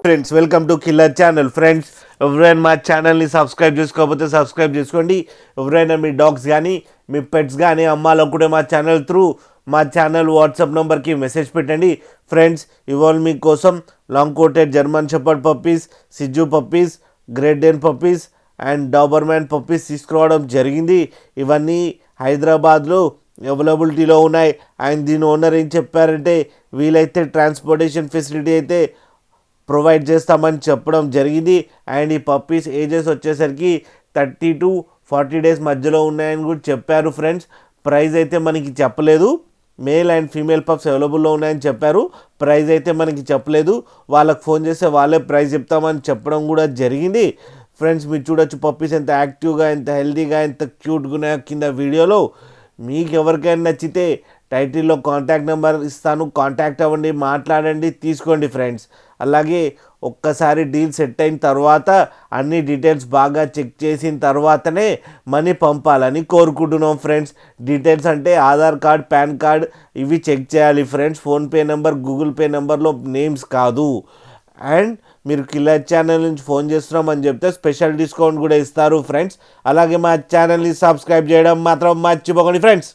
Friends welcome to killer channel. Friends ఎవరైనా మా ఛానల్ని సబ్స్క్రైబ్ చేసుకోకపోతే సబ్స్క్రైబ్ చేసుకోండి. ఎవరైనా మీ డాగ్స్ కానీ మీ పెట్స్ కానీ అమ్మాలనుకుంటే మా ఛానల్ త్రూ మా ఛానల్ వాట్సాప్ నెంబర్కి మెసేజ్ పెట్టండి. ఫ్రెండ్స్ ఇవాళ మీకోసం long coated German shepherd puppies, సిజ్జు puppies, great Dane puppies and Doberman puppies తీసుకురావడం జరిగింది. ఇవన్నీ హైదరాబాద్లో అవైలబిలిటీలో ఉన్నాయి. అండ్ దీని ఓనర్ ఏం చెప్పారంటే వీలైతే ట్రాన్స్పోర్టేషన్ ఫెసిలిటీ అయితే ప్రొవైడ్ చేస్తామని చెప్పడం జరిగింది. అండ్ ఈ పప్పీస్ ఏజెస్ వచ్చేసరికి 30 to 40 డేస్ మధ్యలో ఉన్నాయని కూడా చెప్పారు. ఫ్రెండ్స్ ప్రైస్ అయితే మనకి చెప్పలేదు. మేల్ అండ్ ఫీమేల్ పప్స్ అవైలబుల్లో ఉన్నాయని చెప్పారు. ప్రైస్ అయితే మనకి చెప్పలేదు. వాళ్ళకి ఫోన్ చేస్తే వాళ్ళే ప్రైస్ చెప్తామని చెప్పడం కూడా జరిగింది. ఫ్రెండ్స్ మీరు చూడొచ్చు పప్పీస్ ఎంత యాక్టివ్గా, ఎంత హెల్తీగా, ఎంత క్యూట్గా ఉన్నాయో కింద వీడియోలో. మీకు ఎవరికైనా నచ్చితే టైటిల్లో కాంటాక్ట్ నెంబర్ ఇస్తాను, కాంటాక్ట్ అవ్వండి, మాట్లాడండి, తీసుకోండి ఫ్రెండ్స్. అలాగే ఒక్కసారి డీల్ సెట్ అయిన తర్వాత అన్ని డీటెయిల్స్ బాగా చెక్ చేసిన తర్వాతనే మనీ పంపాలని కోరుకుంటున్నాం ఫ్రెండ్స్. డీటెయిల్స్ అంటే ఆధార్ కార్డ్, పాన్ కార్డ్ ఇవి చెక్ చేయాలి friends. PhonePe number, Google pay నెంబర్లో నేమ్స్ కాదు. అండ్ మీరు కిల్లర్ ఛానల్ నుంచి ఫోన్ చేస్తున్నామని చెప్తే స్పెషల్ డిస్కౌంట్ కూడా ఇస్తారు ఫ్రెండ్స్. అలాగే మా ఛానల్ని సబ్స్క్రైబ్ చేయడం మాత్రం మర్చిపోకండి ఫ్రెండ్స్.